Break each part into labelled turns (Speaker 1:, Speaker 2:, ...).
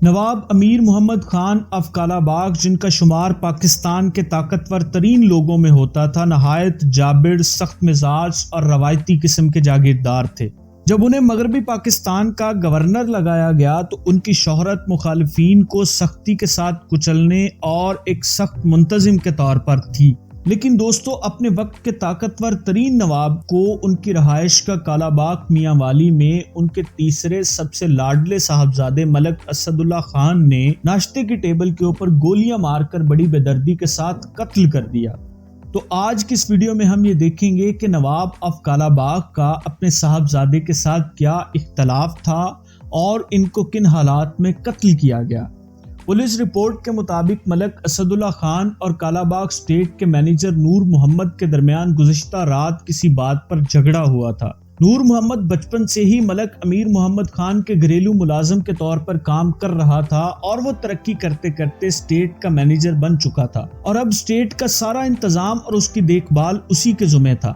Speaker 1: نواب امیر Muhammad Khan of Kala Bagh, جن کا شمار پاکستان کے طاقتور ترین لوگوں میں ہوتا تھا، نہایت جابر، سخت مزاج اور روایتی قسم کے جاگیردار تھے۔ جب انہیں مغربی پاکستان کا گورنر لگایا گیا تو ان کی شہرت مخالفین کو سختی کے ساتھ کچلنے اور ایک سخت منتظم کے طور پر تھی۔ لیکن دوستو، اپنے وقت کے طاقتور ترین نواب کو ان کی رہائش کا کالا باغ میاں والی میں ان کے تیسرے سب سے لاڈلے صاحبزادے ملک اسد اللہ خان نے ناشتے کی ٹیبل کے اوپر گولیاں مار کر بڑی بے دردی کے ساتھ قتل کر دیا۔ تو آج کی اس ویڈیو میں ہم یہ دیکھیں گے کہ نواب آف کالا باغ کا اپنے صاحبزادے کے ساتھ کیا اختلاف تھا اور ان کو کن حالات میں قتل کیا گیا۔ پولیس رپورٹ کے مطابق ملک اسد اللہ خان اور کالا باغ اسٹیٹ کے مینیجر نور محمد کے درمیان گزشتہ رات کسی بات پر جھگڑا ہوا تھا۔ نور محمد بچپن سے ہی ملک امیر محمد خان کے گھریلو ملازم کے طور پر کام کر رہا تھا اور وہ ترقی کرتے کرتے اسٹیٹ کا مینیجر بن چکا تھا اور اب اسٹیٹ کا سارا انتظام اور اس کی دیکھ بھال اسی کے ذمہ تھا۔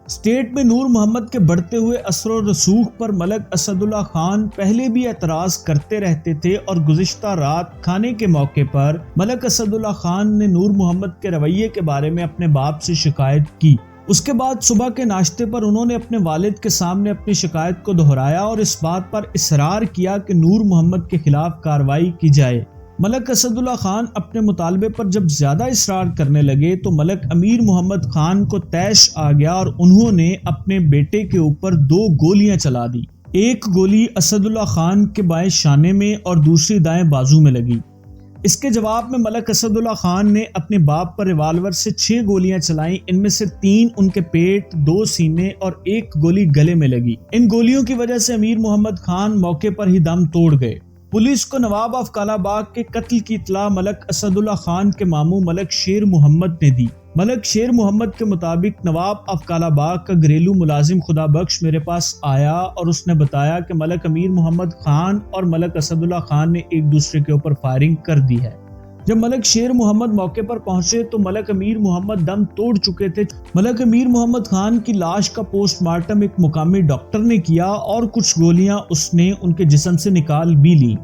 Speaker 1: اسٹیٹ میں نور محمد کے بڑھتے ہوئے اثر و رسوخ پر ملک اسد اللہ خان پہلے بھی اعتراض کرتے رہتے تھے اور گزشتہ رات کھانے کے موقع پر ملک اسد اللہ خان نے نور محمد کے رویے کے بارے میں اپنے باپ سے شکایت کی۔ اس کے بعد صبح کے ناشتے پر انہوں نے اپنے والد کے سامنے اپنی شکایت کو دہرایا اور اس بات پر اصرار کیا کہ نور محمد کے خلاف کارروائی کی جائے۔ ملک اسد اللہ خان اپنے مطالبے پر جب زیادہ اصرار کرنے لگے تو ملک امیر محمد خان کو طیش آ گیا اور انہوں نے اپنے بیٹے کے اوپر 2 گولیاں چلا دی۔ ایک گولی اسد اللہ خان کے بائیں شانے میں اور دوسری دائیں بازو میں لگی۔ اس کے جواب میں ملک اسد اللہ خان نے اپنے باپ پر ریوالور سے 6 گولیاں چلائیں، ان میں سے 3 ان کے پیٹ، 2 سینے اور 1 گولی گلے میں لگی۔ ان گولیوں کی وجہ سے امیر محمد خان موقع پر ہی دم توڑ گئے۔ پولیس کو نواب آف کالا باغ کے قتل کی اطلاع ملک اسد اللہ خان کے ماموں ملک شیر محمد نے دی۔ ملک شیر محمد کے مطابق نواب آف کالا باغ کا گھریلو ملازم خدا بخش میرے پاس آیا اور اس نے بتایا کہ ملک امیر محمد خان اور ملک اسد اللہ خان نے ایک دوسرے کے اوپر فائرنگ کر دی ہے۔ جب ملک شیر محمد موقع پر پہنچے تو ملک امیر محمد دم توڑ چکے تھے۔ ملک امیر محمد خان کی لاش کا پوسٹ مارٹم ایک مقامی ڈاکٹر نے کیا اور کچھ گولیاں اس نے ان کے جسم سے نکال بھی لیں۔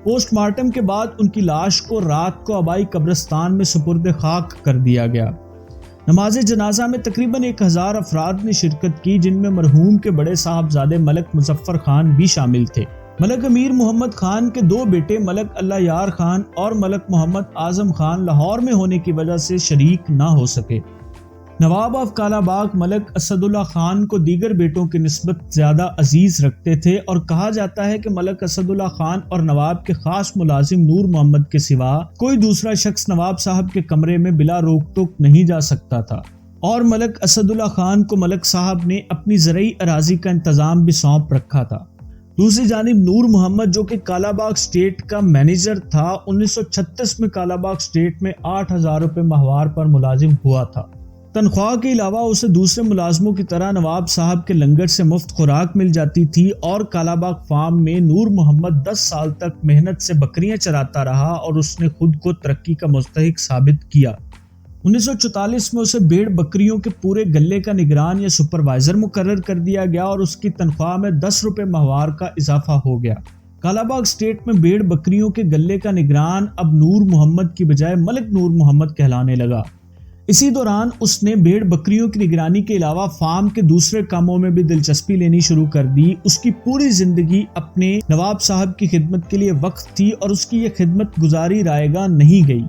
Speaker 1: پوسٹ مارٹم کے بعد ان کی لاش کو رات کو آبائی قبرستان میں سپرد خاک کر دیا گیا۔ نماز جنازہ میں تقریباً 1000 افراد نے شرکت کی، جن میں مرحوم کے بڑے صاحبزادے ملک مظفر خان بھی شامل تھے۔ ملک امیر محمد خان کے 2 بیٹے ملک اللہ یار خان اور ملک محمد اعظم خان لاہور میں ہونے کی وجہ سے شریک نہ ہو سکے۔ نواب آف کالا باغ ملک اسد اللہ خان کو دیگر بیٹوں کی نسبت زیادہ عزیز رکھتے تھے اور کہا جاتا ہے کہ ملک اسد اللہ خان اور نواب کے خاص ملازم نور محمد کے سوا کوئی دوسرا شخص نواب صاحب کے کمرے میں بلا روک ٹوک نہیں جا سکتا تھا، اور ملک اسد اللہ خان کو ملک صاحب نے اپنی زرعی اراضی کا انتظام بھی سونپ رکھا تھا۔ دوسری جانب نور محمد، جو کہ کالا باغ اسٹیٹ کا مینیجر تھا، 1936 میں کالا باغ اسٹیٹ میں 8000 روپے ماہوار پر ملازم ہوا تھا۔ تنخواہ کے علاوہ اسے دوسرے ملازموں کی طرح نواب صاحب کے لنگر سے مفت خوراک مل جاتی تھی اور کالا باغ فارم میں نور محمد 10 سال تک محنت سے بکریاں چراتا رہا اور اس نے خود کو ترقی کا مستحق ثابت کیا۔ 1944 میں اسے بھیڑ بکریوں کے پورے گلے کا نگران یا سپروائزر مقرر کر دیا گیا اور اس کی تنخواہ میں 10 روپے ماہوار کا اضافہ ہو گیا۔ کالا باغ اسٹیٹ میں بھیڑ بکریوں کے گلے کا نگران اب نور محمد کی بجائے ملک نور محمد کہلانے لگا۔ اسی دوران اس نے بھیڑ بکریوں کی نگرانی کے علاوہ فارم کے دوسرے کاموں میں بھی دلچسپی لینی شروع کر دی۔ اس کی پوری زندگی اپنے نواب صاحب کی خدمت کے لیے وقف تھی اور اس کی یہ خدمت گزاری رائے گاں نہیں گئی۔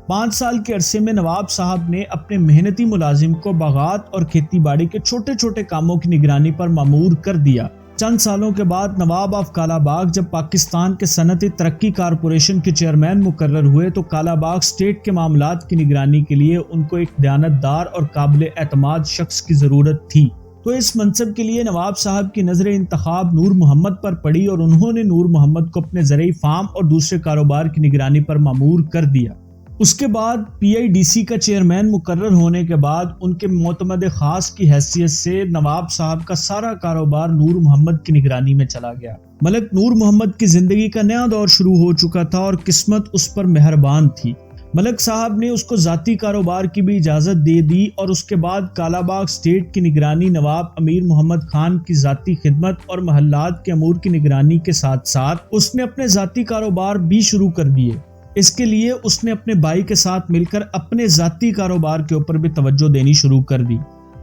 Speaker 1: 5 سال کے عرصے میں نواب صاحب نے اپنے محنتی ملازم کو باغات اور کھیتی باڑی کے چھوٹے چھوٹے کاموں کی نگرانی پر مامور کر دیا۔ چند سالوں کے بعد نواب آف کالا باغ جب پاکستان کے صنعتی ترقی کارپوریشن کے چیئرمین مقرر ہوئے تو کالا باغ اسٹیٹ کے معاملات کی نگرانی کے لیے ان کو ایک دیانتدار اور قابل اعتماد شخص کی ضرورت تھی۔ تو اس منصب کے لیے نواب صاحب کی نظر انتخاب نور محمد پر پڑی اور انہوں نے نور محمد کو اپنے زرعی فارم اور دوسرے کاروبار کی نگرانی پر مامور کر دیا۔ اس کے بعد PIDC کا چیئرمین مقرر ہونے کے بعد ان کے معتمد خاص کی حیثیت سے نواب صاحب کا سارا کاروبار نور محمد کی نگرانی میں چلا گیا۔ ملک نور محمد کی زندگی کا نیا دور شروع ہو چکا تھا اور قسمت اس پر مہربان تھی۔ ملک صاحب نے اس کو ذاتی کاروبار کی بھی اجازت دے دی اور اس کے بعد کالا باغ اسٹیٹ کی نگرانی نواب امیر محمد خان کی ذاتی خدمت اور محلات کے امور کی نگرانی کے ساتھ ساتھ اس نے اپنے ذاتی کاروبار بھی شروع کر دیے۔ اس کے لیے اس نے اپنے بھائی کے ساتھ مل کر اپنے ذاتی کاروبار کے اوپر بھی توجہ دینی شروع کر دی۔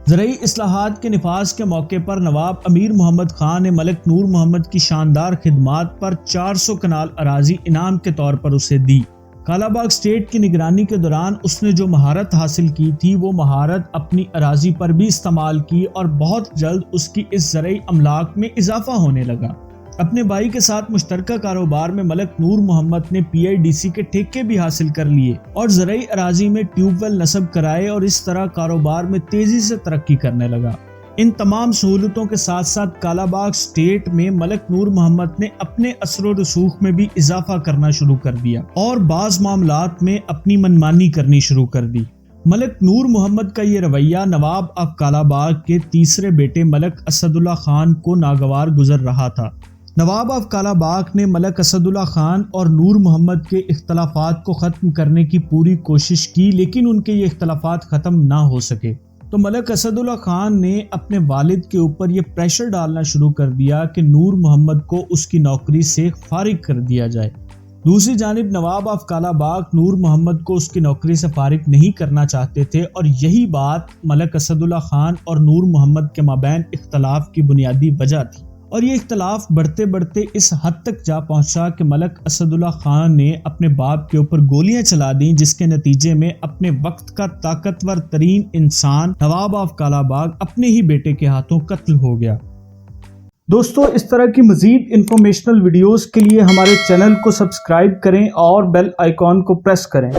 Speaker 1: زرعی اصلاحات کے نفاذ کے موقع پر نواب امیر محمد خان نے ملک نور محمد کی شاندار خدمات پر 400 کنال اراضی انعام کے طور پر اسے دی۔ کالا باغ اسٹیٹ کی نگرانی کے دوران اس نے جو مہارت حاصل کی تھی وہ مہارت اپنی اراضی پر بھی استعمال کی اور بہت جلد اس کی اس زرعی املاک میں اضافہ ہونے لگا۔ اپنے بھائی کے ساتھ مشترکہ کاروبار میں ملک نور محمد نے پی آئی ڈی سی کے ٹھیکے بھی حاصل کر لیے اور زرعی اراضی میں ٹیوب ویل نصب کرائے اور اس طرح کاروبار میں تیزی سے ترقی کرنے لگا۔ ان تمام سہولتوں کے ساتھ ساتھ کالا باغ اسٹیٹ میں ملک نور محمد نے اپنے اثر و رسوخ میں بھی اضافہ کرنا شروع کر دیا اور بعض معاملات میں اپنی منمانی کرنی شروع کر دی۔ ملک نور محمد کا یہ رویہ نواب آف کالا باغ کے تیسرے بیٹے ملک اسد اللہ خان کو ناگوار گزر رہا تھا۔ نواب آف کالا باغ نے ملک اسد اللہ خان اور نور محمد کے اختلافات کو ختم کرنے کی پوری کوشش کی، لیکن ان کے یہ اختلافات ختم نہ ہو سکے۔ تو ملک اسد اللہ خان نے اپنے والد کے اوپر یہ پریشر ڈالنا شروع کر دیا کہ نور محمد کو اس کی نوکری سے فارغ کر دیا جائے۔ دوسری جانب نواب آف کالا باغ نور محمد کو اس کی نوکری سے فارغ نہیں کرنا چاہتے تھے اور یہی بات ملک اسد اللہ خان اور نور محمد کے مابین اختلاف کی بنیادی وجہ تھی۔ اور یہ اختلاف بڑھتے بڑھتے اس حد تک جا پہنچا کہ ملک اسد اللہ خان نے اپنے باپ کے اوپر گولیاں چلا دیں، جس کے نتیجے میں اپنے وقت کا طاقتور ترین انسان نواب آف کالا باغ اپنے ہی بیٹے کے ہاتھوں قتل ہو گیا۔ دوستو، اس طرح کی مزید انفارمیشنل ویڈیوز کے لیے ہمارے چینل کو سبسکرائب کریں اور بیل آئیکن کو پریس کریں۔